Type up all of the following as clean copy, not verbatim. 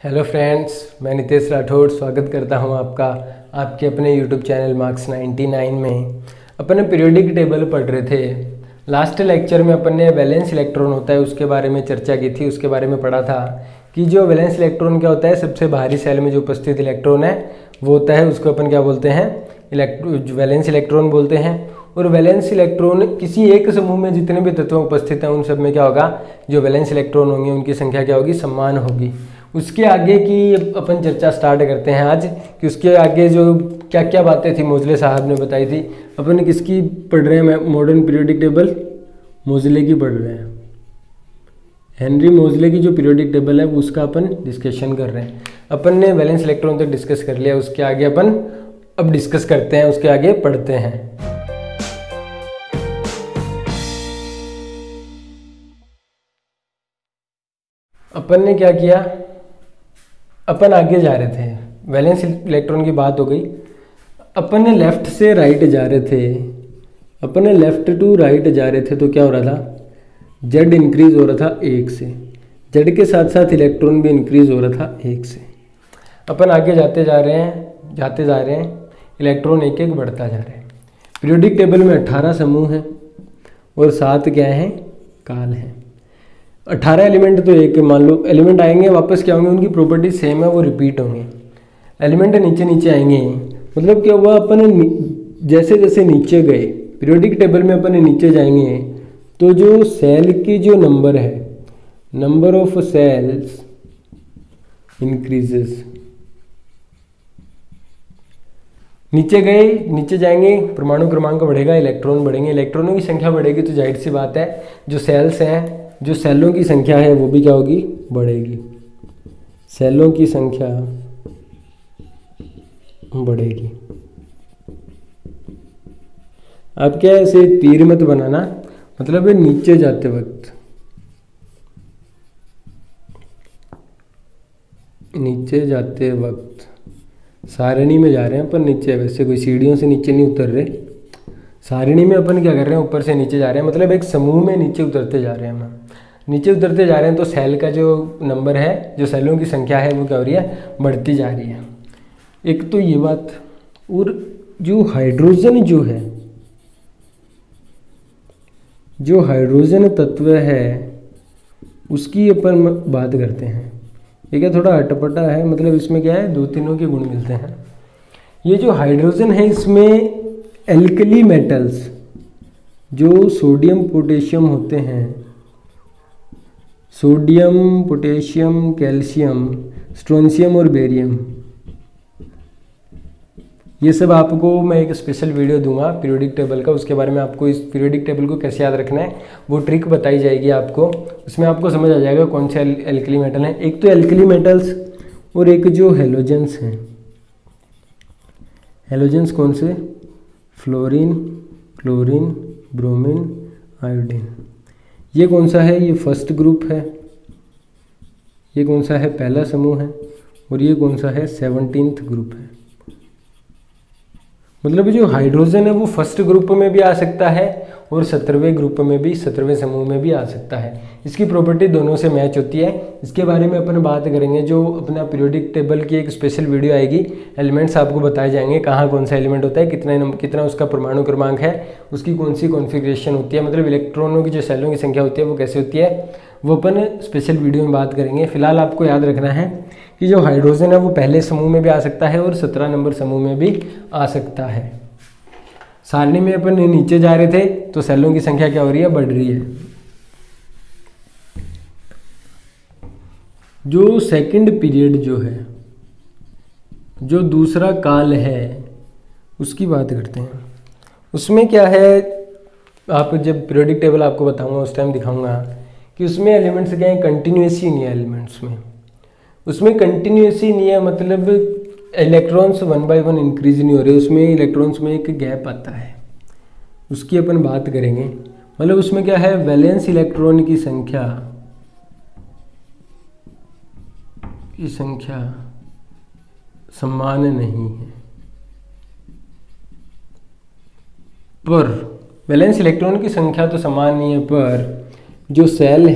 Hello friends, मैं नितेश राठौड़ स्वागत करता हूं आपका आपके अपने यूट्यूब चैनल मार्क्स 99 में। अपन पीरियोडिक टेबल पढ़ रहे थे। लास्ट लेक्चर में अपन ने वैलेंस इलेक्ट्रॉन होता है उसके बारे में चर्चा की थी। उसके बारे में पढ़ा था कि जो वैलेंस इलेक्ट्रॉन क्या होता है, सबसे बाहरी सेल में जो उपस्थित इलेक्ट्रॉन है वो होता है, उसको अपन क्या बोलते हैं, वैलेंस इलेक्ट्रॉन बोलते हैं। और वैलेंस इलेक्ट्रॉन किसी एक समूह में जितने भी तत्व उपस्थित हैं उन सब में क्या होगा, जो वैलेंस इलेक्ट्रॉन होंगे उनकी संख्या क्या होगी, समान होगी। उसके आगे की अपन चर्चा स्टार्ट करते हैं आज कि उसके आगे जो क्या क्या बातें थी मोज़ले साहब ने बताई थी। अपन किसकी पढ़ रहे हैं, मॉडर्न पीरियोडिक टेबल मोज़ले की पढ़ रहे हैं। हेनरी मोज़ले की जो पीरियोडिक टेबल है उसका अपन डिस्कशन कर रहे हैं। अपन ने वैलेंस इलेक्ट्रॉन तक डिस्कस कर लिया, उसके आगे अपन अब डिस्कस करते हैं, उसके आगे पढ़ते हैं। अपन ने क्या किया, अपन आगे जा रहे थे, वैलेंस इलेक्ट्रॉन की बात हो गई। अपन ने लेफ्ट से राइट जा रहे थे, अपन ने लेफ्ट टू राइट जा रहे थे तो क्या हो रहा था, जेड इंक्रीज हो रहा था 1 से। जेड के साथ साथ इलेक्ट्रॉन भी इंक्रीज हो रहा था 1 से। अपन आगे जाते जा रहे हैं, इलेक्ट्रॉन एक एक बढ़ता जा रहे हैं। पीरियोडिक टेबल में 18 समूह हैं और 7 क्या हैं, काल हैं। 18 एलिमेंट तो एक, मान लो एलिमेंट आएंगे वापस क्या होंगे, उनकी प्रॉपर्टी सेम है, वो रिपीट होंगे। एलिमेंट नीचे नीचे आएंगे, मतलब क्या हुआ, अपन जैसे जैसे नीचे गए पीरियोडिक टेबल में अपन नीचे जाएंगे तो जो सेल की जो नंबर है, नंबर ऑफ सेल्स इंक्रीजेस। नीचे गए, नीचे जाएंगे, परमाणु क्रमांक बढ़ेगा, इलेक्ट्रॉन बढ़ेंगे, इलेक्ट्रॉनों की संख्या बढ़ेगी तो जाहिर सी बात है जो सेल्स हैं, जो सेलों की संख्या है वो भी क्या होगी, बढ़ेगी। सेलों की संख्या बढ़ेगी। अब क्या है, ऐसे तीर मत बनाना, मतलब नीचे जाते वक्त, सारणी में जा रहे हैं अपन नीचे, वैसे कोई सीढ़ियों से नीचे नहीं उतर रहे, सारणी में अपन क्या कर रहे हैं, ऊपर से नीचे जा रहे हैं, मतलब एक समूह में नीचे उतरते जा रहे हैं। हम नीचे उतरते जा रहे हैं तो सेल का जो नंबर है, जो सेलों की संख्या है वो क्या हो रही है, बढ़ती जा रही है। एक तो ये बात। और जो हाइड्रोजन जो हाइड्रोजन तत्व है उसकी अपन बात करते हैं। ये क्या थोड़ा अटपटा है, मतलब इसमें क्या है, 2-3 के गुण मिलते हैं। ये जो हाइड्रोजन है इसमें एल्कली मेटल्स, जो सोडियम पोटेशियम होते हैं, सोडियम पोटेशियम कैल्शियम स्ट्रोंशियम और बेरियम, ये सब आपको मैं एक स्पेशल वीडियो दूंगा पीरियोडिक टेबल का, उसके बारे में आपको इस पीरियोडिक टेबल को कैसे याद रखना है वो ट्रिक बताई जाएगी आपको। उसमें आपको समझ आ जाएगा कौन से एल्कली मेटल हैं। एक तो एल्कली मेटल्स और एक जो हेलोजेंस हैं। हेलोजेंस कौन से, फ्लोरीन, क्लोरीन, ब्रोमीन, आयोडीन। ये कौन सा है, ये फर्स्ट ग्रुप है। ये कौन सा है, पहला समूह है। और ये कौन सा है, 17th ग्रुप है। मतलब जो हाइड्रोजन है वो फर्स्ट ग्रुप में भी आ सकता है और 17वें ग्रुप में भी, 17वें समूह में भी आ सकता है। इसकी प्रॉपर्टी दोनों से मैच होती है। इसके बारे में अपन बात करेंगे, जो अपना पीरियोडिक टेबल की एक स्पेशल वीडियो आएगी। एलिमेंट्स आपको बताए जाएंगे, कहाँ कौन सा एलिमेंट होता है, कितना उसका परमाणु क्रमांक है, उसकी कौन सी कॉन्फ़िगरेशन होती है, मतलब इलेक्ट्रॉनों की जो सेलों की संख्या होती है वो कैसे होती है, वो अपन स्पेशल वीडियो में बात करेंगे। फिलहाल आपको याद रखना है कि जो हाइड्रोजन है वो पहले समूह में भी आ सकता है और 17 नंबर समूह में भी आ सकता है। सारणी में अपन नीचे जा रहे थे तो सेलों की संख्या क्या हो रही है, बढ़ रही है। जो सेकंड पीरियड जो है, जो दूसरा काल है, उसकी बात करते हैं। उसमें क्या है, आप जब पीरियोडिक टेबल आपको बताऊंगा उस टाइम दिखाऊंगा कि उसमें एलिमेंट्स क्या है, कंटिन्यूसी नहीं है एलिमेंट्स में। उसमें कंटिन्यूसी नहीं है, मतलब इलेक्ट्रॉन्स 1 by 1 इंक्रीज नहीं हो रहे, उसमें इलेक्ट्रॉन्स में एक गैप आता है, उसकी अपन बात करेंगे। मतलब उसमें क्या है, वैलेंस इलेक्ट्रॉन की संख्या समान नहीं है, पर वैलेंस इलेक्ट्रॉन की संख्या तो समान नहीं है, पर जो सेल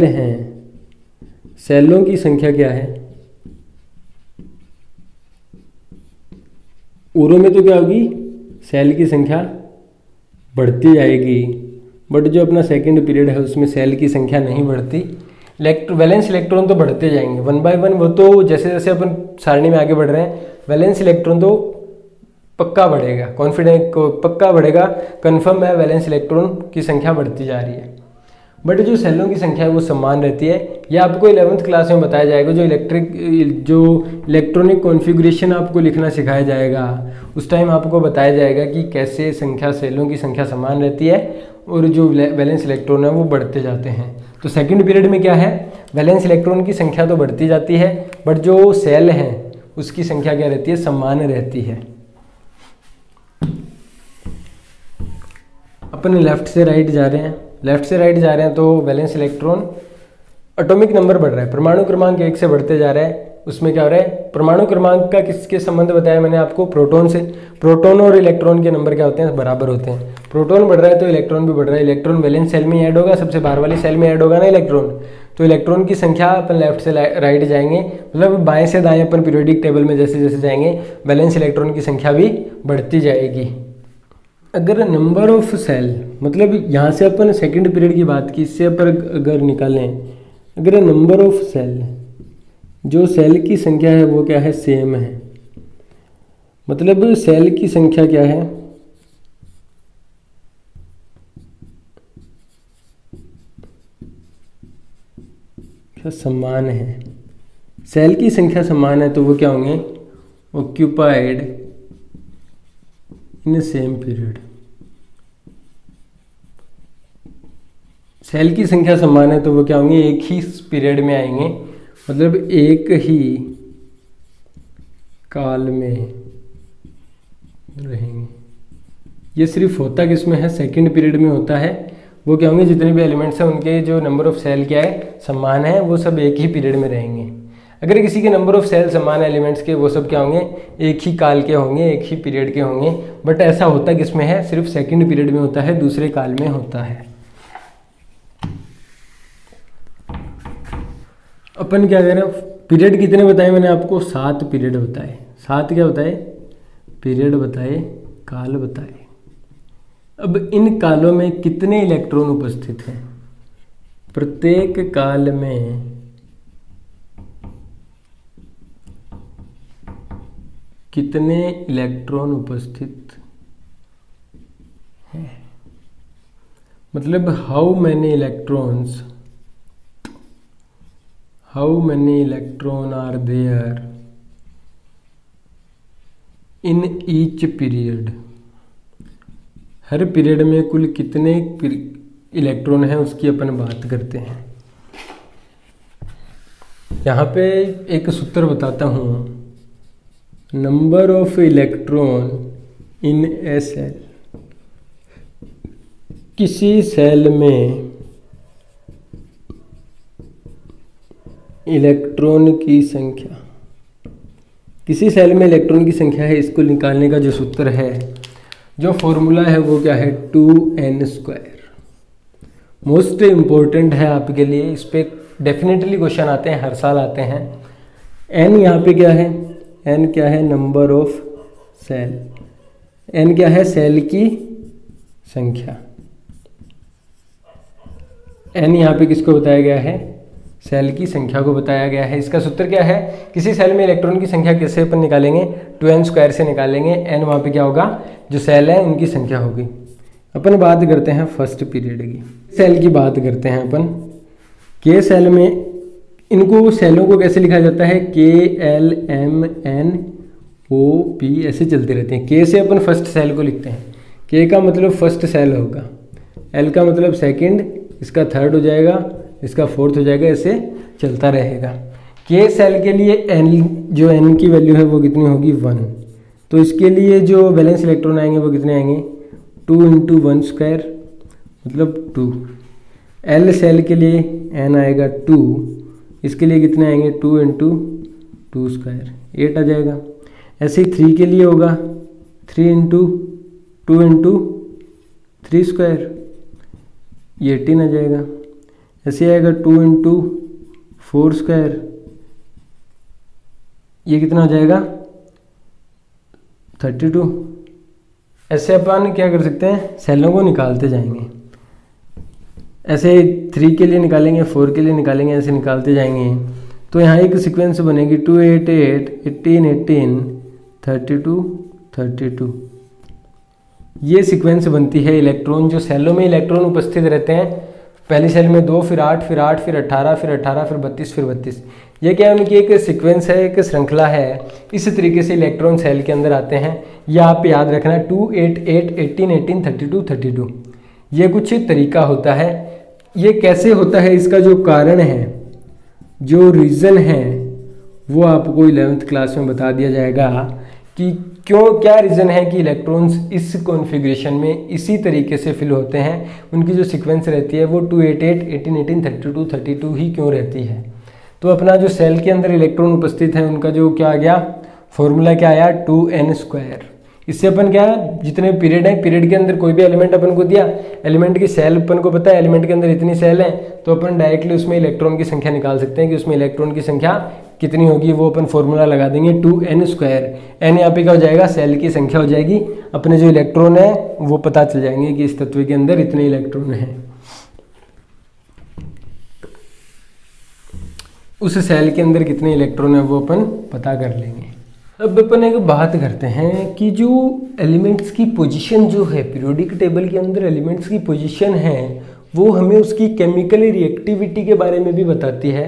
हैं सेलों की संख्या क्या है, ओरो में तो क्या होगी, सेल की संख्या बढ़ती जाएगी, बट जो अपना सेकंड पीरियड है उसमें सेल की संख्या नहीं बढ़ती, वैलेंस इलेक्ट्रॉन तो बढ़ते जाएंगे 1 बाय 1। वो तो जैसे जैसे अपन सारणी में आगे बढ़ रहे हैं वैलेंस इलेक्ट्रॉन तो पक्का बढ़ेगा, कॉन्फिडेंट को पक्का बढ़ेगा, कंफर्म है वैलेंस इलेक्ट्रॉन की संख्या बढ़ती जा रही है। बट जो सेलों की संख्या है वो समान रहती है। यह आपको 11th क्लास में बताया जाएगा, जो इलेक्ट्रॉनिक कॉन्फ़िगरेशन आपको लिखना सिखाया जाएगा उस टाइम आपको बताया जाएगा कि कैसे सेलों की संख्या समान रहती है और जो वैलेंस इलेक्ट्रॉन है वो बढ़ते जाते हैं। तो सेकंड पीरियड में क्या है, वैलेंस इलेक्ट्रॉन की संख्या तो बढ़ती जाती है बट जो सेल हैं उसकी संख्या क्या रहती है, समान रहती है। अपन लेफ्ट से राइट जा रहे हैं तो वैलेंस इलेक्ट्रॉन एटॉमिक नंबर बढ़ रहा है, परमाणु क्रमांक 1 से बढ़ते जा रहा है। उसमें क्या हो रहा है, परमाणु क्रमांक का किसके संबंध बताया मैंने आपको, प्रोटॉन से। प्रोटॉन और इलेक्ट्रॉन के नंबर क्या होते हैं, बराबर होते हैं। प्रोटॉन बढ़ रहा है तो इलेक्ट्रॉन भी बढ़ रहा है। इलेक्ट्रॉन वैलेंस सेल में ऐड होगा, सबसे बाहर वाली सेल में ऐड होगा ना इलेक्ट्रॉन, तो इलेक्ट्रॉन की संख्या अपन लेफ्ट से राइट जाएंगे, मतलब बाएं से दाएं अपन पीरियोडिक टेबल में जैसे जैसे जाएंगे वैलेंस इलेक्ट्रॉन की संख्या भी बढ़ती जाएगी। अगर नंबर ऑफ सेल, मतलब यहाँ से अपन सेकंड पीरियड की बात की, इससे अपन अगर निकालें, अगर नंबर ऑफ सेल, जो सेल की संख्या है वो क्या है, सेम है, मतलब सेल की संख्या क्या है, क्या समान है, सेल की संख्या समान है तो वो क्या होंगे, occupied in same period. Cell की संख्या समान है तो वो क्या होंगे, एक ही पीरियड में आएंगे, मतलब एक ही काल में रहेंगे। ये सिर्फ होता किसमें है, सेकंड पीरियड में होता है। वो क्या होंगे, जितने भी एलिमेंट्स हैं उनके जो नंबर ऑफ सेल क्या है, समान है, वो सब एक ही पीरियड में रहेंगे। अगर किसी के नंबर ऑफ सेल समान एलिमेंट्स के, वो सब क्या होंगे, एक ही काल के होंगे, एक ही पीरियड के होंगे। बट ऐसा होता किसमें है, सिर्फ सेकंड पीरियड में होता है, दूसरे काल में होता है। अपन क्या करें, पीरियड कितने बताए मैंने आपको, 7 पीरियड बताए। 7 क्या बताए, पीरियड बताए, काल बताए। अब इन कालों में कितने इलेक्ट्रॉन उपस्थित हैं, प्रत्येक काल में कितने इलेक्ट्रॉन उपस्थित हैं, मतलब how many electron are there in each period. हर पीरियड में कुल कितने इलेक्ट्रॉन हैं उसकी अपन बात करते हैं। यहाँ पे एक सूत्र बताता हूँ, number of electron in a cell, किसी सेल में इलेक्ट्रॉन की संख्या, किसी सेल में इलेक्ट्रॉन की संख्या है, इसको निकालने का जो सूत्र है, जो फॉर्मूला है वो क्या है, 2n²। मोस्ट इम्पोर्टेंट है आपके लिए, इस पर डेफिनेटली क्वेश्चन आते हैं, हर साल आते हैं। n यहाँ पे क्या है, n क्या है, नंबर ऑफ सेल, n क्या है, सेल की संख्या। n यहाँ पे किसको बताया गया है, सेल की संख्या को बताया गया है। इसका सूत्र क्या है, किसी सेल में इलेक्ट्रॉन की संख्या कैसे अपन निकालेंगे, 2n² से निकालेंगे। n वहाँ पे क्या होगा, जो सेल है उनकी संख्या होगी। अपन बात करते हैं फर्स्ट पीरियड की, सेल की बात करते हैं अपन। के सेल में इनको सेलों को कैसे लिखा जाता है, KLMNOP ऐसे चलते रहते हैं। के से अपन फर्स्ट सेल को लिखते हैं, के का मतलब फर्स्ट सेल होगा, एल का मतलब सेकंड, इसका थर्ड हो जाएगा, इसका फोर्थ हो जाएगा, ऐसे चलता रहेगा। के सेल के लिए एन, जो एन की वैल्यू है वो कितनी होगी, 1। तो इसके लिए जो वैलेंस इलेक्ट्रॉन आएंगे वो कितने आएंगे, 2 × 1² मतलब 2। एल सेल के लिए एन आएगा 2, इसके लिए कितने आएंगे, 2 × 2², 8 आ जाएगा। ऐसे ही 3 के लिए होगा 3 × 2 × 3², ये 18 आ जाएगा। ऐसे आएगा 2 × 4 स्क्वायर, ये कितना हो जाएगा 32। ऐसे अपन क्या कर सकते हैं, सेलों को निकालते जाएंगे। ऐसे 3 के लिए निकालेंगे, 4 के लिए निकालेंगे, ऐसे निकालते जाएंगे। तो यहाँ एक सीक्वेंस बनेगी 2 8 8 18 18 32 32। ये सीक्वेंस बनती है इलेक्ट्रॉन, जो सेलों में इलेक्ट्रॉन उपस्थित रहते हैं। पहली सेल में 2, फिर 8, फिर 8, फिर 18, फिर 18, फिर 32, फिर 32। ये क्या है, उनकी एक सीक्वेंस है, एक श्रृंखला है। इस तरीके से इलेक्ट्रॉन सेल के अंदर आते हैं। यह आप याद रखना 2 8 8 18 18 32 32। ये कुछ तरीका होता है। ये कैसे होता है, इसका जो कारण है, जो रीज़न है, वो आपको 11th क्लास में बता दिया जाएगा कि क्यों, क्या रीज़न है कि इलेक्ट्रॉन्स इस कॉन्फ़िगरेशन में इसी तरीके से फिल होते हैं। उनकी जो सीक्वेंस रहती है वो 2 8 8 18 18 32 32 ही क्यों रहती है। तो अपना जो सेल के अंदर इलेक्ट्रॉन उपस्थित है, उनका जो क्या आ गया, फॉर्मूला क्या आया 2n स्क्वायर। इससे अपन क्या, जितने पीरियड है, पीरियड के अंदर कोई भी एलिमेंट अपन को दिया, एलिमेंट की सेल अपन को पता है, एलिमेंट के अंदर इतनी सेल है, तो अपन डायरेक्टली उसमें इलेक्ट्रॉन की संख्या निकाल सकते हैं कि उसमें इलेक्ट्रॉन की संख्या कितनी होगी। वो अपन फॉर्मूला लगा देंगे 2n स्क्वायर। n यहाँ पे क्या हो जाएगा, सेल की संख्या हो जाएगी। अपने जो इलेक्ट्रॉन है वो पता चल जाएंगे कि इस तत्व के अंदर इतने इलेक्ट्रॉन हैं। उस सेल के अंदर कितने इलेक्ट्रॉन है वो अपन पता कर लेंगे। अब अपन एक बात करते हैं कि जो एलिमेंट्स की पोजीशन जो है पीरियोडिक टेबल के अंदर, एलिमेंट्स की पोजीशन है वो हमें उसकी केमिकल रिएक्टिविटी के बारे में भी बताती है।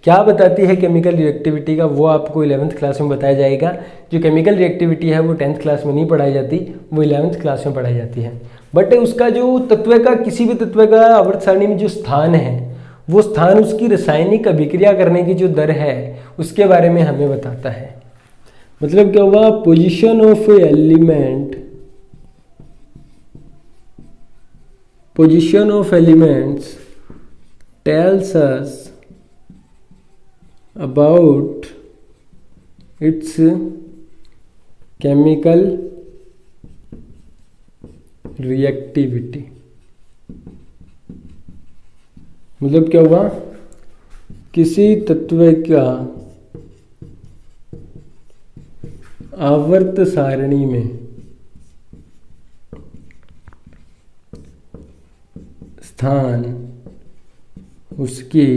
क्या बताती है केमिकल रिएक्टिविटी का, वो आपको 11th क्लास में बताया जाएगा। जो केमिकल रिएक्टिविटी है वो 10th क्लास में नहीं पढ़ाई जाती, वो 11th क्लास में पढ़ाई जाती है। बट उसका जो तत्व का, किसी भी तत्व का आवर्त सारणी में जो स्थान है, वो स्थान उसकी रासायनिक अभिक्रिया करने की जो दर है उसके बारे में हमें बताता है। मतलब क्या हुआ, position of element, position of elements tells us about it's chemical reactivity. मतलब क्या हुआ, किसी तत्व का आवर्त सारणी में स्थान उसकी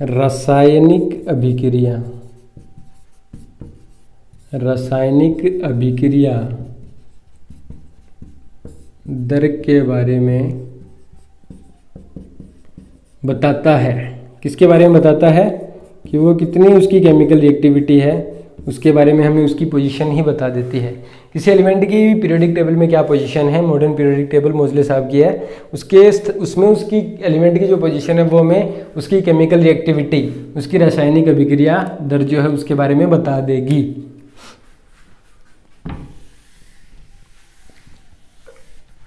रासायनिक अभिक्रिया, रासायनिक अभिक्रिया दर के बारे में बताता है। किसके बारे में बताता है, कि वो कितनी उसकी केमिकल रिएक्टिविटी है, उसके बारे में हमें उसकी पोजीशन ही बता देती है। किसी एलिमेंट की पीरियोडिक टेबल में क्या पोजीशन है, मॉडर्न पीरियोडिक टेबल मोजले साहब की है, उसमें उसकी एलिमेंट की जो पोजीशन है वो हमें उसकी केमिकल रिएक्टिविटी, उसकी रासायनिक अभिक्रिया दर जो है उसके बारे में बता देगी।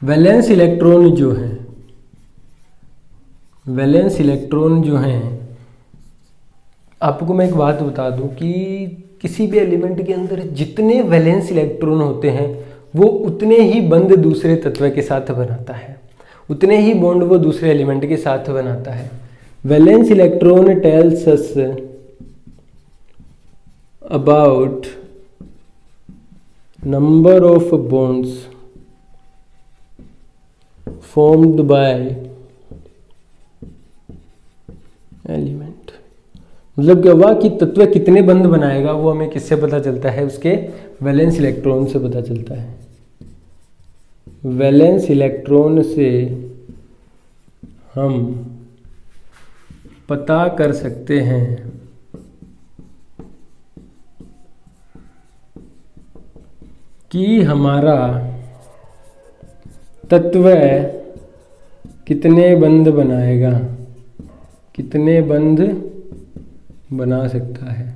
वैलेंस इलेक्ट्रॉन जो है, वैलेंस इलेक्ट्रॉन जो हैं, आपको मैं एक बात बता दूं कि किसी भी एलिमेंट के अंदर जितने वैलेंस इलेक्ट्रॉन होते हैं वो उतने ही बंध दूसरे तत्व के साथ बनाता है, उतने ही बॉन्ड वो दूसरे एलिमेंट के साथ बनाता है। Valence electron tells us about number of bonds formed by element. मतलब क्या हुआ कि तत्व कितने बंध बनाएगा वो हमें किससे पता चलता है, उसके वैलेंस इलेक्ट्रॉन से पता चलता है। वैलेंस इलेक्ट्रॉन से हम पता कर सकते हैं कि हमारा तत्व कितने बंध बनाएगा, कितने बंध बना सकता है,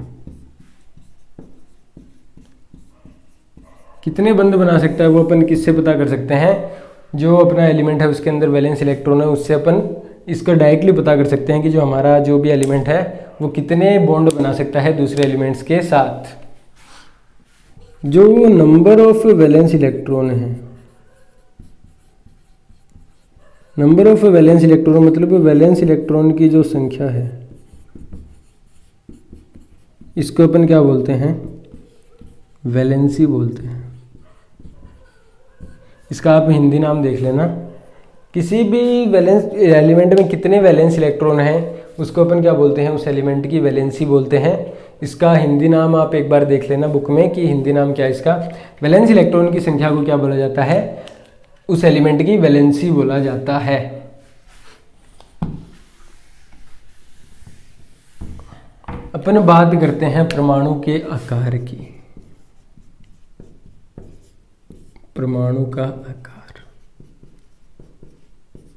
कितने बंध बना सकता है वो अपन किससे पता कर सकते हैं, जो अपना एलिमेंट है उसके अंदर वैलेंस इलेक्ट्रॉन है उससे अपन इसको डायरेक्टली पता कर सकते हैं कि जो हमारा जो भी एलिमेंट है वो कितने बॉन्ड बना सकता है दूसरे एलिमेंट्स के साथ। जो नंबर ऑफ वैलेंस इलेक्ट्रॉन है नंबर ऑफ वैलेंस इलेक्ट्रॉन मतलब वैलेंस इलेक्ट्रॉन की जो संख्या है, इसको अपन क्या बोलते हैं, वैलेंसी बोलते हैं। इसका आप हिंदी नाम देख लेना। किसी भी वैलेंस एलिमेंट में कितने वैलेंस इलेक्ट्रॉन हैं उसको अपन क्या बोलते हैं, उस एलिमेंट की वैलेंसी बोलते हैं। इसका हिंदी नाम आप एक बार देख लेना बुक में कि हिंदी नाम क्या है इसका। वैलेंस इलेक्ट्रॉन की संख्या को क्या बोला जाता है, उस एलिमेंट की वैलेंसी बोला जाता है। अपन बात करते हैं परमाणु के आकार की। परमाणु का आकार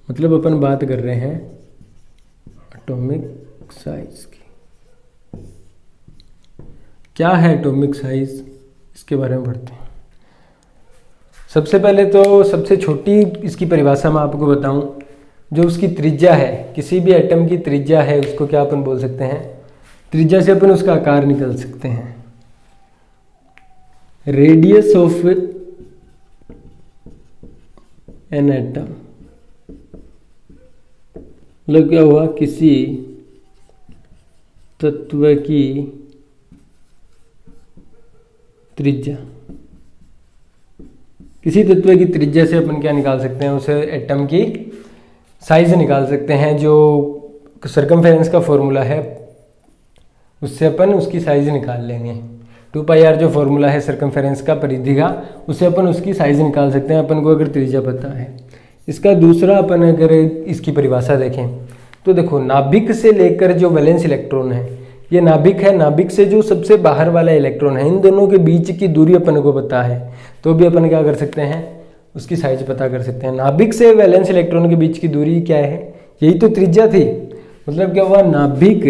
मतलब अपन बात कर रहे हैं एटॉमिक साइज की। क्या है एटॉमिक साइज, इसके बारे में पढ़ते हैं। सबसे पहले तो सबसे छोटी इसकी परिभाषा मैं आपको बताऊं, जो उसकी त्रिज्या है, किसी भी एटम की त्रिज्या है उसको क्या अपन बोल सकते हैं, त्रिज्या से अपन उसका आकार निकाल सकते हैं। रेडियस ऑफ एन एटम मतलब क्या हुआ, किसी तत्व की त्रिज्या। किसी तत्व की त्रिज्या से अपन क्या निकाल सकते हैं, उसे एटम की साइज निकाल सकते हैं। जो सर्कमफेरेंस का फॉर्मूला है उससे अपन उसकी साइज निकाल लेंगे। 2πr जो फॉर्मूला है सर्कमफेरेंस का, परिधि का, उससे अपन उसकी साइज निकाल सकते हैं अपन को अगर त्रिज्या पता है। इसका दूसरा अपन अगर इसकी परिभाषा देखें तो देखो, नाभिक से लेकर जो वैलेंस इलेक्ट्रॉन है, ये नाभिक है, नाभिक से जो सबसे बाहर वाला इलेक्ट्रॉन है, इन दोनों के बीच की दूरी अपन को पता है तो भी अपन क्या कर सकते हैं, उसकी साइज पता कर सकते हैं। नाभिक से वैलेंस इलेक्ट्रॉन के बीच की दूरी क्या है, यही तो त्रिज्या थी। मतलब क्या हुआ, नाभिक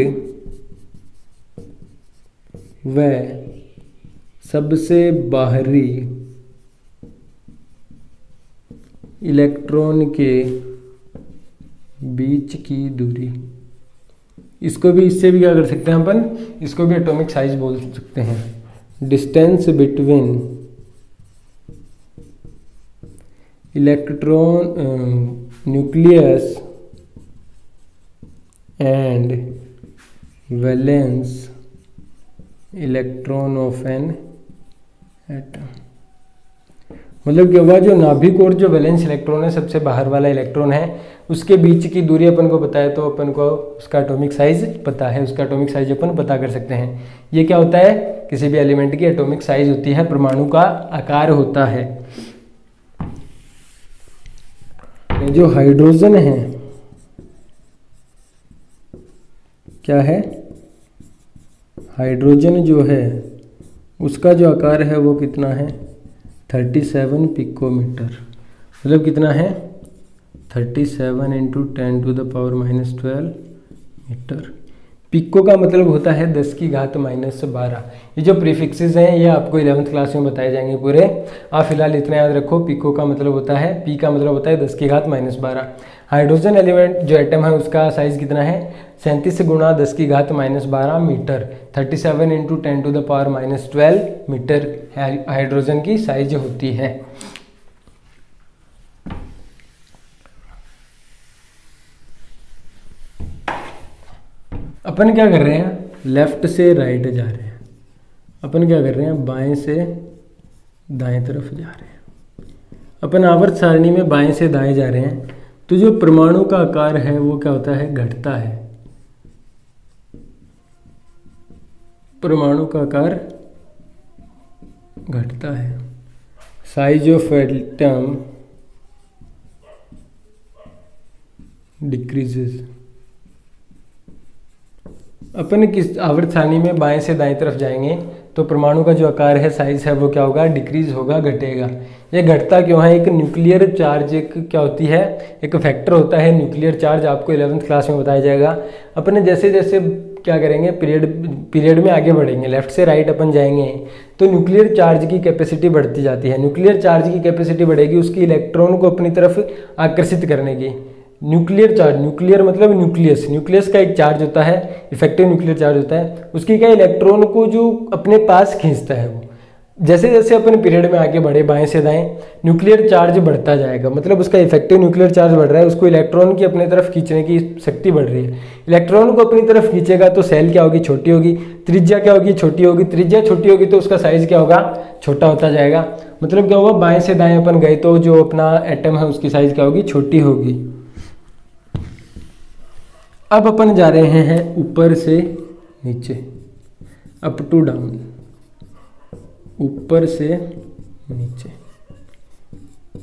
व सबसे बाहरी इलेक्ट्रॉन के बीच की दूरी, इसको भी, इससे भी क्या कर सकते हैं अपन, इसको भी एटॉमिक साइज बोल सकते हैं। Distance between electron nucleus and valence electron of an atom. मतलब क्या हुआ, जो नाभिक और जो वैलेंस इलेक्ट्रॉन है, सबसे बाहर वाला इलेक्ट्रॉन है, उसके बीच की दूरी अपन को पता है तो अपन को उसका एटॉमिक साइज पता है, उसका एटॉमिक साइज अपन पता कर सकते हैं। ये क्या होता है, किसी भी एलिमेंट की एटॉमिक साइज होती है, परमाणु का आकार होता है। जो हाइड्रोजन है, क्या है, हाइड्रोजन जो है उसका जो आकार है वो कितना है, 37 पिकोमीटर। मतलब कितना है, 37 × 10⁻⁻12 मीटर। पिको का मतलब होता है 10⁻⁻12। ये जो प्रीफिक्सेस हैं ये आपको 11th क्लास में बताए जाएंगे पूरे। आप फिलहाल इतना याद रखो, पिको का मतलब होता है, पी का मतलब होता है 10⁻12। हाइड्रोजन एलिमेंट जो एटम है उसका साइज कितना है, 37 × 10⁻12 मीटर। 37 × 10⁻12 मीटर हाइड्रोजन की साइज होती है। अपन क्या कर रहे हैं, लेफ्ट से राइट जा रहे हैं। अपन क्या कर रहे हैं, बाएं से दाएं तरफ जा रहे हैं। अपन आवर्त सारणी में बाएं से दाएं जा रहे हैं तो जो परमाणु का आकार है वो क्या होता है, घटता है। परमाणु का आकार घटता है। Size of atom decreases. अपन किस आवर्त सारणी में बाएं से दाएं तरफ जाएंगे तो परमाणु का जो आकार है, साइज है, वो क्या होगा, डिक्रीज होगा, घटेगा। ये घटता क्यों है, एक न्यूक्लियर चार्ज, एक क्या होती है, एक फैक्टर होता है न्यूक्लियर चार्ज, आपको 11th क्लास में बताया जाएगा। अपने जैसे जैसे क्या करेंगे, पीरियड में आगे बढ़ेंगे, लेफ्ट से राइट अपन जाएंगे तो न्यूक्लियर चार्ज की कैपेसिटी बढ़ती जाती है। न्यूक्लियर चार्ज की कैपेसिटी बढ़ेगी उसकी इलेक्ट्रॉन को अपनी तरफ आकर्षित करने की। न्यूक्लियर चार्ज, न्यूक्लियर मतलब न्यूक्लियस, न्यूक्लियस का एक चार्ज होता है, इफेक्टिव न्यूक्लियर चार्ज होता है, उसकी क्या इलेक्ट्रॉन को जो अपने पास खींचता है, जैसे जैसे अपन पीरियड में आगे बढ़े बाएं से दाएं, न्यूक्लियर चार्ज बढ़ता जाएगा, मतलब उसका इफेक्टिव न्यूक्लियर चार्ज बढ़ रहा है, उसको इलेक्ट्रॉन की अपनी तरफ खींचने की शक्ति बढ़ रही है। इलेक्ट्रॉन को अपनी तरफ खींचेगा तो सेल क्या होगी, छोटी होगी, त्रिज्या क्या होगी, छोटी होगी, त्रिज्या छोटी होगी तो उसका साइज क्या होगा, छोटा होता जाएगा। मतलब क्या होगा, बाएं से दाएं अपन गए तो जो अपना एटम है उसकी साइज क्या होगी, छोटी होगी। अब अपन जा रहे हैं ऊपर से नीचे, अप टू डाउन, ऊपर से नीचे।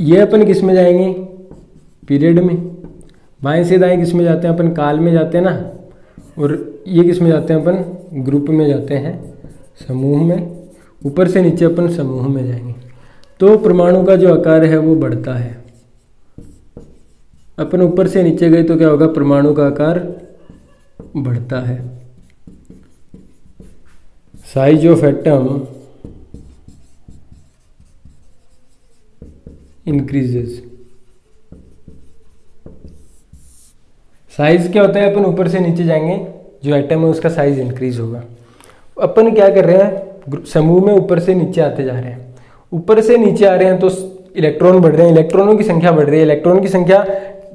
ये अपन किस में जाएंगे, पीरियड में। बाएं से दाएं किस में जाते हैं अपन, काल में जाते हैं ना। और ये किस में जाते हैं अपन, ग्रुप में जाते हैं, समूह में। ऊपर से नीचे अपन समूह में जाएंगे तो परमाणु का जो आकार है वो बढ़ता है। अपन ऊपर से नीचे गए तो क्या होगा, परमाणु का आकार बढ़ता है। Size of atom increases. Size क्या होता है, अपन ऊपर से नीचे जाएंगे, जो एटम है उसका साइज इंक्रीज होगा। अपन क्या कर रहे हैं, समूह में ऊपर से नीचे आते जा रहे हैं। ऊपर से नीचे आ रहे हैं तो इलेक्ट्रॉन बढ़ रहे हैं, इलेक्ट्रॉनों की संख्या बढ़ रही है। इलेक्ट्रॉन की संख्या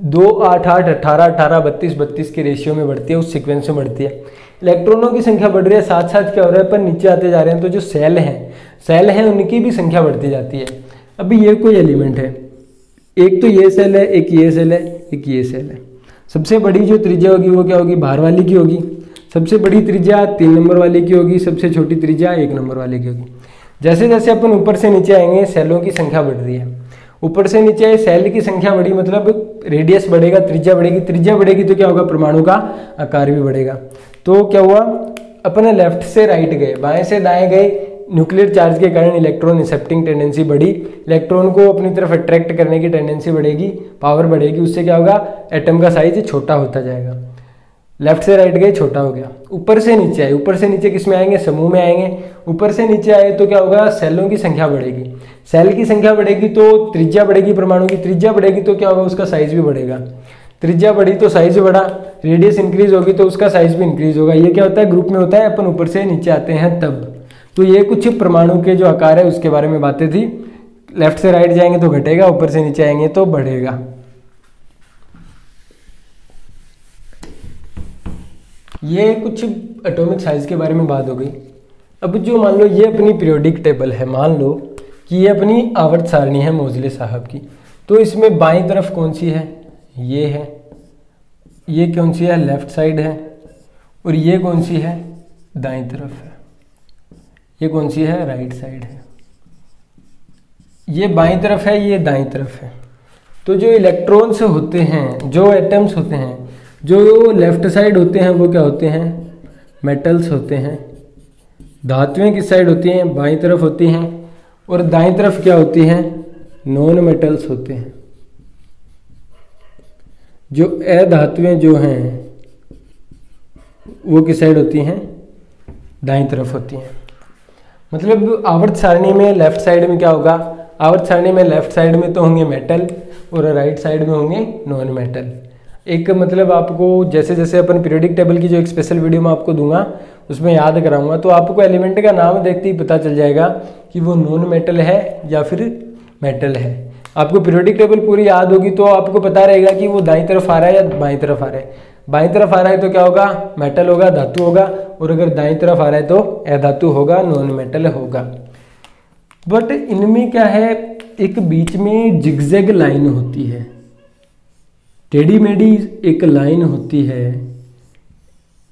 2, 8, 8, 18, 18, 32, 32 के रेशियो में बढ़ती है, उस सीक्वेंस में बढ़ती है। इलेक्ट्रॉनों की संख्या बढ़ रही है, साथ साथ क्या हो रहा है, अपन नीचे आते जा रहे हैं तो जो सेल हैं उनकी भी संख्या बढ़ती जाती है। अभी ये कोई एलिमेंट है, एक तो ये सेल है, एक ये सेल है, एक ये सेल है। सबसे बड़ी जो त्रिज्या होगी वो क्या होगी, बाहर वाली की होगी। सबसे बड़ी त्रिज्या 3 नंबर वाले की होगी, सबसे छोटी त्रिज्या 1 नंबर वाले की होगी। जैसे जैसे अपन ऊपर से नीचे आएंगे सेलों की संख्या बढ़ रही है। ऊपर से नीचे आए, सेल की संख्या बढ़ी मतलब रेडियस बढ़ेगा, त्रिज्या बढ़ेगी। त्रिज्या बढ़ेगी तो क्या होगा, परमाणु का आकार भी बढ़ेगा। तो क्या हुआ, अपने लेफ्ट से राइट गए, बाएं से दाएं गए। न्यूक्लियर चार्ज के कारण इलेक्ट्रॉन एक्सेप्टिंग टेंडेंसी बढ़ी, इलेक्ट्रॉन को अपनी तरफ अट्रैक्ट करने की टेंडेंसी बढ़ेगी, पावर बढ़ेगी। उससे क्या होगा, एटम का साइज छोटा होता जाएगा। लेफ्ट से राइट गए, छोटा हो गया। ऊपर से नीचे आए, ऊपर से नीचे किस में आएंगे, समूह में आएंगे। ऊपर से नीचे आए तो क्या होगा, सेलों की संख्या बढ़ेगी। सेल की संख्या बढ़ेगी तो त्रिज्या बढ़ेगी, परमाणु की त्रिज्या बढ़ेगी तो क्या होगा, उसका साइज भी बढ़ेगा। त्रिज्या बढ़ी तो साइज बढ़ा, रेडियस इंक्रीज होगी तो उसका साइज भी इंक्रीज होगा। ये क्या होता है, ग्रुप में होता है, अपन ऊपर से नीचे आते हैं तब। तो ये कुछ परमाणु के जो आकार है उसके बारे में बातें थी। लेफ्ट से राइट जाएंगे तो घटेगा, ऊपर से नीचे आएंगे तो बढ़ेगा। ये कुछ एटॉमिक साइज के बारे में बात हो गई। अब जो मान लो ये अपनी पीरियोडिक टेबल है, मान लो कि ये अपनी आवर्त सारणी है मोजले साहब की। तो इसमें बाईं तरफ कौन सी है, ये है। ये कौन सी है, लेफ्ट साइड है। और ये कौन सी है, दाईं तरफ है। ये कौन सी है, राइट साइड है। ये बाईं तरफ है, ये दाईं तरफ है। तो जो इलेक्ट्रॉन्स होते हैं, जो एटम्स होते हैं, जो लेफ्ट साइड होते हैं वो क्या होते हैं, मेटल्स होते हैं। धातुएं किस साइड होती हैं, बाईं तरफ होती हैं। और दाईं तरफ क्या होती हैं, नॉन मेटल्स होते हैं। जो अधातुएं जो हैं वो किस साइड होती हैं, दाईं तरफ होती हैं। मतलब आवर्त सारणी में लेफ्ट साइड में क्या होगा, आवर्त सारणी में लेफ्ट साइड में तो होंगे मेटल और राइट साइड में होंगे नॉन मेटल। एक मतलब आपको जैसे जैसे अपन पीरियोडिक टेबल की जो एक स्पेशल वीडियो मैं आपको दूंगा उसमें याद कराऊंगा, तो आपको एलिमेंट का नाम देखते ही पता चल जाएगा कि वो नॉन मेटल है या फिर मेटल है। आपको पीरियोडिक टेबल पूरी याद होगी तो आपको पता रहेगा कि वो दाईं तरफ आ रहा है या बाईं तरफ आ रहा है। बाईं तरफ आ रहा है तो क्या होगा, मेटल होगा, धातु होगा। और अगर दाईं तरफ आ रहा है तो अधातु होगा, नॉन मेटल होगा। बट इनमें क्या है, एक बीच में जिगजैग लाइन होती है, टेढ़ी मेढ़ी एक लाइन होती है।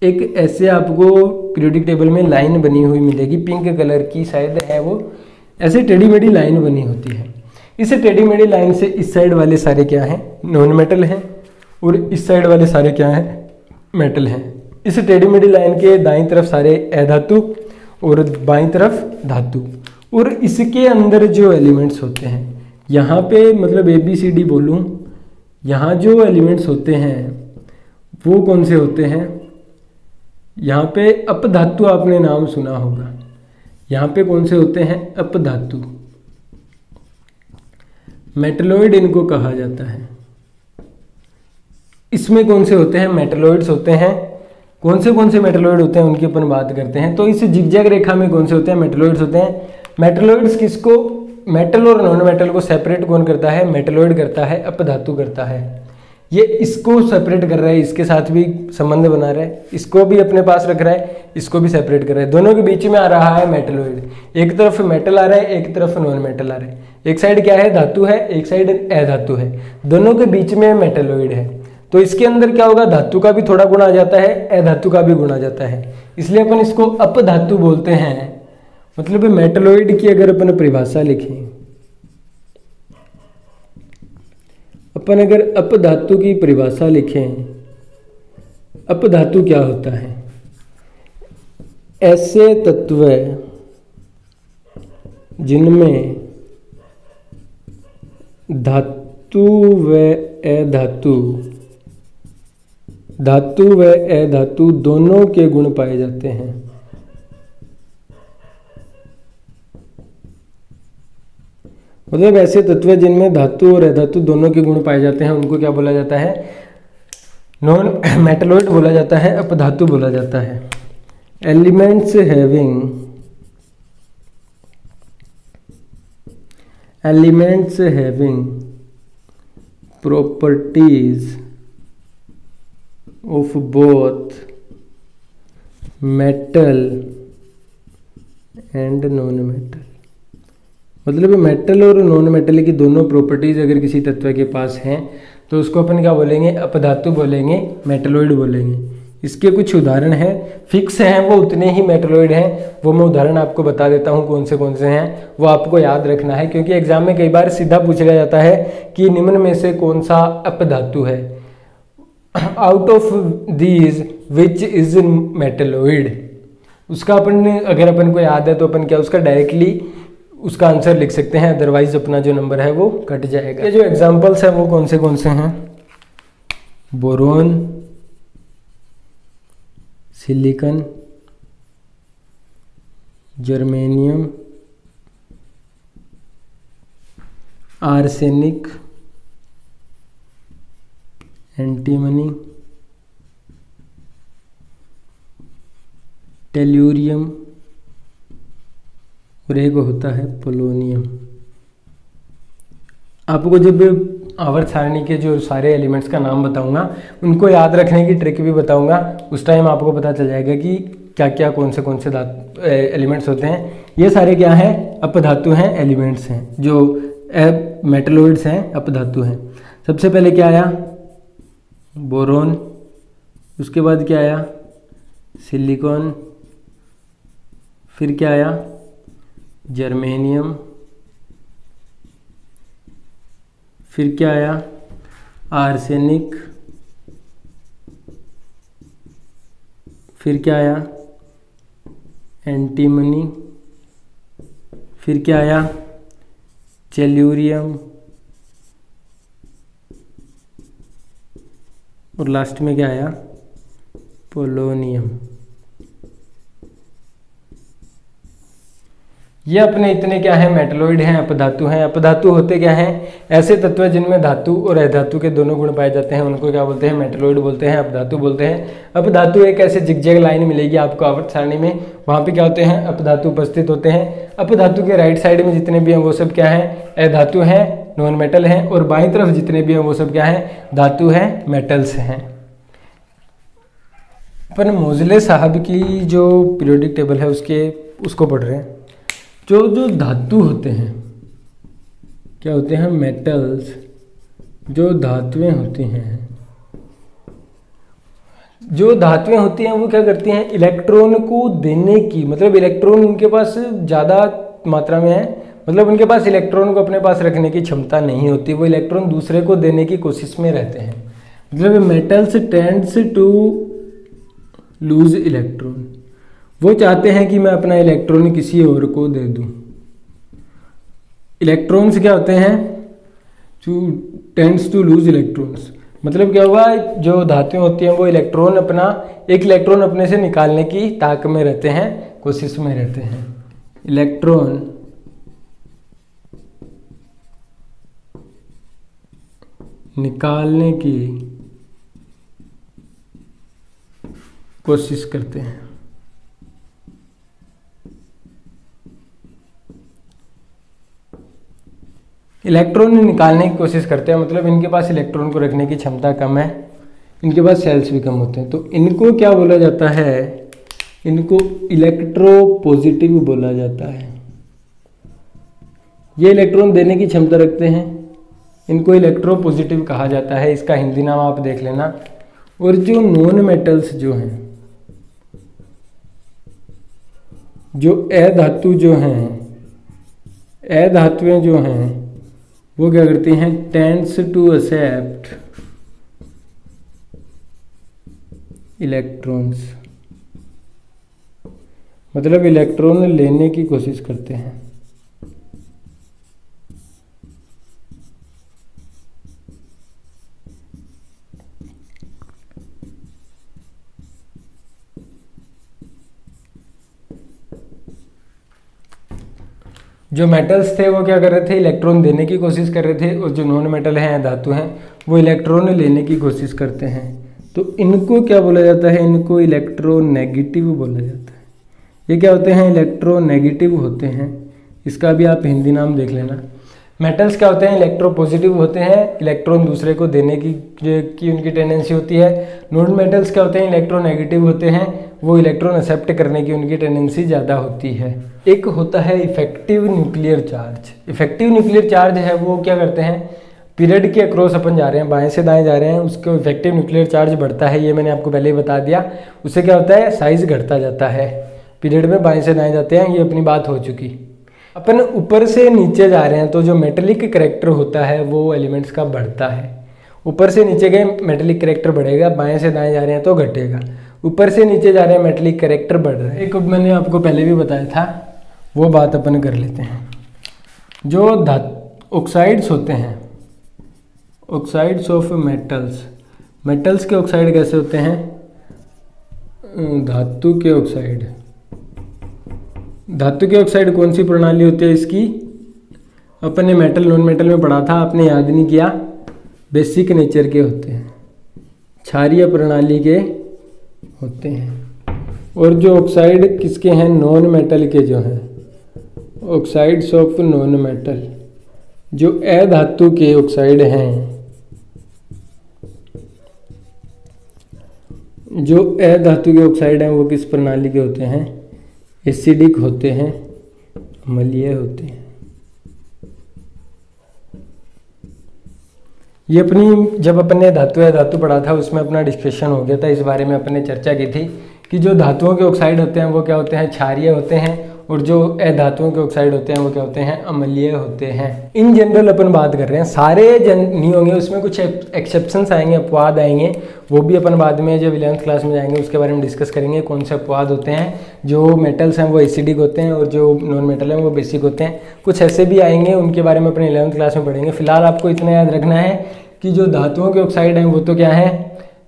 एक ऐसे आपको पीरियोडिक टेबल में लाइन बनी हुई मिलेगी, पिंक कलर की शायद है वो, ऐसे टेढ़ी मेढ़ी लाइन बनी होती है। इस टेढ़ी मेढ़ी लाइन से इस साइड वाले सारे क्या हैं, नॉन मेटल हैं। और इस साइड वाले सारे क्या हैं, मेटल हैं। इस टेढ़ी मेढ़ी लाइन के दाईं तरफ सारे अधातु और बाईं तरफ धातु। और इसके अंदर जो एलिमेंट्स होते हैं, यहाँ पे मतलब ABCD बोलूँ, यहाँ जो एलिमेंट्स होते हैं वो कौन से होते हैं। यहाँ पे अपधातु आपने नाम सुना होगा। यहाँ पे कौन से होते हैं, अपधातु। मेटलॉइड इनको कहा जाता है। इसमें कौन से होते हैं, मेटलॉइड्स होते हैं। कौन से मेटलॉइड होते हैं उनकी अपन बात करते हैं। तो इस जिगजैग रेखा में कौन से होते हैं, मेटलॉइड्स होते हैं। मेटलोइड्स किसको, मेटल और नॉन मेटल को सेपरेट कौन करता है, मेटलोइड करता है, अपधातु करता है। ये इसको सेपरेट कर रहा है, इसके साथ भी संबंध बना रहा है, इसको भी अपने पास रख रहा है, इसको भी सेपरेट कर रहा है। दोनों के बीच में आ रहा है मेटलोइड, एक तरफ मेटल आ रहा है, एक तरफ नॉन मेटल आ रहा है। एक साइड क्या है, धातु है, एक साइड अधातु है, दोनों के बीच में मेटलोइड है। तो इसके अंदर क्या होगा, धातु का भी थोड़ा गुण आ जाता है, अधातु का भी गुण आ जाता है, इसलिए अपन इसको अपधातु बोलते हैं। मतलब मेटलोइड की अगर अपन परिभाषा लिखें, अपन अगर अपधातु की परिभाषा लिखें, अपधातु क्या होता है, ऐसे तत्व जिनमें धातु व अधातु, धातु व अधातु दोनों के गुण पाए जाते हैं। मतलब ऐसे तत्व जिनमें धातु और अधातु दोनों के गुण पाए जाते हैं, उनको क्या बोला जाता है, नॉन मेटलोइड बोला जाता है, अपधातु बोला जाता है। Elements having properties of both metal and non metal. मतलब मेटल और नॉन मेटल की दोनों प्रॉपर्टीज अगर किसी तत्व के पास हैं तो उसको अपन क्या बोलेंगे, अपधातु बोलेंगे, मेटलोइड बोलेंगे। इसके कुछ उदाहरण हैं, फिक्स हैं वो उतने ही मेटलोइड हैं, वो मैं उदाहरण आपको बता देता हूँ कौन से हैं, वो आपको याद रखना है, क्योंकि एग्जाम में कई बार सीधा पूछा जाता है कि निम्न में से कौन सा अपधातु है, out of these which is metalloid. उसका अपन अगर अपन को याद है तो अपन क्या उसका डायरेक्टली उसका आंसर लिख सकते हैं, अदरवाइज अपना जो नंबर है वो कट जाएगा। ये जो एग्जांपल्स हैं वो कौन से हैं, boron, silicon, germanium, arsenic, antimony, tellurium और एक होता है पोलोनियम। आपको जब आवर्त सारणी के जो सारे एलिमेंट्स का नाम बताऊंगा उनको याद रखने की ट्रिक भी बताऊंगा, उस टाइम आपको पता चल जाएगा कि क्या क्या कौन से एलिमेंट्स होते हैं। ये सारे क्या हैं, अपधातु हैं, एलिमेंट्स हैं, जो मेटलोइड्स हैं, अपधातु हैं। सबसे पहले क्या आया, बोरोन, उसके बाद क्या आया, सिलिकॉन, फिर क्या आया, जर्मेनियम, फिर क्या आया, आर्सेनिक, फिर क्या आया, एंटीमनी, फिर क्या आया, टेल्यूरियम, और लास्ट में क्या आया, पोलोनियम। ये अपने इतने क्या है, मेटलोइड हैं, अपधातु हैं। अपधातु होते क्या हैं, ऐसे तत्व जिनमें धातु और अधातु के दोनों गुण पाए जाते हैं, उनको क्या बोलते हैं, मेटलोइड बोलते हैं, अपधातु बोलते हैं। अपधातु एक ऐसे जिगजैग लाइन मिलेगी आपको आवर्त सारणी में, वहाँ पे क्या होते हैं, अपधातु उपस्थित होते हैं। अपधातु के राइट साइड में जितने भी हैं वो सब क्या हैं, अधातु हैं, नॉन मेटल हैं, और बाईं तरफ जितने भी हैं वो सब क्या हैं, धातु हैं, मेटल्स हैं। अपन मोजले साहब की जो पीरियोडिक टेबल है उसको पढ़ रहे हैं। जो धातु होते हैं क्या होते हैं, मेटल्स, जो धातुएं होती हैं, जो धातुएं होती हैं वो क्या करती हैं, इलेक्ट्रॉन को देने की, मतलब इलेक्ट्रॉन उनके पास ज़्यादा मात्रा में है, मतलब उनके पास इलेक्ट्रॉन को अपने पास रखने की क्षमता नहीं होती, वो इलेक्ट्रॉन दूसरे को देने की कोशिश में रहते हैं। मतलब metals tends to lose electron, वो चाहते हैं कि मैं अपना इलेक्ट्रॉन किसी और को दे दूं। इलेक्ट्रॉन्स क्या होते हैं, टेंड्स टू लूज इलेक्ट्रॉन्स, मतलब क्या हुआ, जो धातुएं होती हैं वो इलेक्ट्रॉन एक इलेक्ट्रॉन अपने से निकालने की ताक में रहते हैं, कोशिश में रहते हैं। इलेक्ट्रॉन निकालने की कोशिश करते हैं। इलेक्ट्रॉन निकालने की कोशिश करते हैं, मतलब इनके पास इलेक्ट्रॉन को रखने की क्षमता कम है, इनके पास सेल्स भी कम होते हैं, तो इनको क्या बोला जाता है, इनको इलेक्ट्रोपॉजिटिव बोला जाता है। ये इलेक्ट्रॉन देने की क्षमता रखते हैं, इनको इलेक्ट्रोपॉजिटिव कहा जाता है, इसका हिंदी नाम आप देख लेना। और जो नॉन मेटल्स जो हैं, जो अधातु जो हैं, अधातुएं जो हैं, वो क्या करती हैं, टेंड्स टू एक्सेप्ट इलेक्ट्रॉन्स, मतलब इलेक्ट्रॉन लेने की कोशिश करते हैं। जो मेटल्स थे वो क्या कर रहे थे, इलेक्ट्रॉन देने की कोशिश कर रहे थे, और जो नॉन मेटल हैं, धातु हैं, वो इलेक्ट्रॉन लेने की कोशिश करते हैं। तो इनको क्या बोला जाता है, इनको इलेक्ट्रोनेगेटिव बोला जाता है। ये क्या होते हैं, इलेक्ट्रोनेगेटिव होते हैं, इसका भी आप हिंदी नाम देख लेना। मेटल्स क्या होते हैं, इलेक्ट्रोपॉजिटिव होते हैं, इलेक्ट्रॉन दूसरे को देने की उनकी टेंडेंसी होती है। नॉन मेटल्स क्या होते हैं, इलेक्ट्रोनेगेटिव होते हैं, वो इलेक्ट्रॉन एक्सेप्ट करने की उनकी टेंडेंसी ज़्यादा होती है। एक होता है effective nuclear charge. Effective nuclear charge है वो क्या करते हैं, पीरियड के अक्रॉस अपन जा रहे हैं, बाएं से दाएं जा रहे हैं, उसको इफेक्टिव न्यूक्लियर चार्ज बढ़ता है, ये मैंने आपको पहले ही बता दिया। उससे क्या होता है, साइज घटता जाता है, पीरियड में बाएं से दाएं जाते हैं, ये अपनी बात हो चुकी। अपन ऊपर से नीचे जा रहे हैं तो जो मेटेलिक करैक्टर होता है वो एलिमेंट्स का बढ़ता है। ऊपर से नीचे गए मेटेलिक करैक्टर बढ़ेगा, बाएं से दाएं जा रहे हैं तो घटेगा। ऊपर से नीचे जा रहे हैं मेटेलिक करैक्टर बढ़ रहा है। एक मैंने आपको पहले भी बताया था, वो बात अपन कर लेते हैं। जो ऑक्साइड्स होते हैं, ऑक्साइड्स ऑफ मेटल्स, मेटल्स के ऑक्साइड कैसे होते हैं, धातु के ऑक्साइड। धातु के ऑक्साइड कौन सी प्रणाली होती है इसकी, अपन ने मेटल नॉन मेटल में पढ़ा था, आपने याद नहीं किया, बेसिक नेचर के होते हैं, क्षारीय प्रणाली के होते हैं। और जो ऑक्साइड किसके हैं, नॉन मेटल के जो हैं, ऑक्साइड्स ऑफ नॉन मेटल, जो अधातु के ऑक्साइड हैं, जो अधातु के ऑक्साइड हैं वो किस प्रणाली के होते हैं, एसिडिक होते हैं, अम्लीय होते हैं। ये अपनी जब अपन ने धातु पढ़ा था उसमें अपना डिस्कशन हो गया था, इस बारे में अपन ने चर्चा की थी कि जो धातुओं के ऑक्साइड होते हैं वो क्या होते हैं, क्षारीय होते हैं, और जो अधातुओं के ऑक्साइड होते हैं वो क्या होते हैं, अम्लीय होते हैं। इन जनरल अपन बात कर रहे हैं, सारे नहीं होंगे, उसमें कुछ एक्सेप्शंस आएंगे, अपवाद आएंगे, वो भी अपन बाद में जब 11th क्लास में जाएंगे उसके बारे में डिस्कस करेंगे, कौन से अपवाद होते हैं। जो मेटल्स हैं वो एसिडिक होते हैं और जो नॉन मेटल हैं वो बेसिक होते हैं। कुछ ऐसे भी आएंगे, उनके बारे में अपने 11th क्लास में पढ़ेंगे। फिलहाल आपको इतना याद रखना है कि जो धातुओं के ऑक्साइड हैं वो तो क्या है,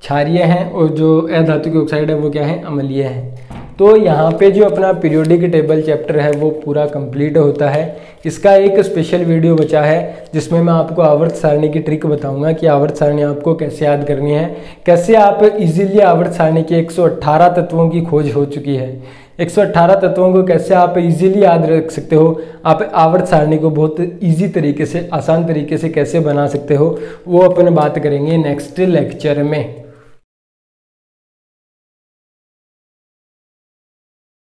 क्षारीय हैं, और जो अधातु के ऑक्साइड है वो क्या है, अम्लीय है। तो यहाँ पे जो अपना पीरियोडिक टेबल चैप्टर है वो पूरा कंप्लीट होता है। इसका एक स्पेशल वीडियो बचा है जिसमें मैं आपको आवर्त सारणी की ट्रिक बताऊंगा कि आवर्त सारणी आपको कैसे याद करनी है, कैसे आप इजीली आवर्त सारणी के 118 तत्वों की खोज हो चुकी है। 118 तत्वों को कैसे आप इजीली याद रख सकते हो, आप आवर्त सारणी को बहुत इजी तरीके से, आसान तरीके से कैसे बना सकते हो, वो अपन बात करेंगे नेक्स्ट लेक्चर में।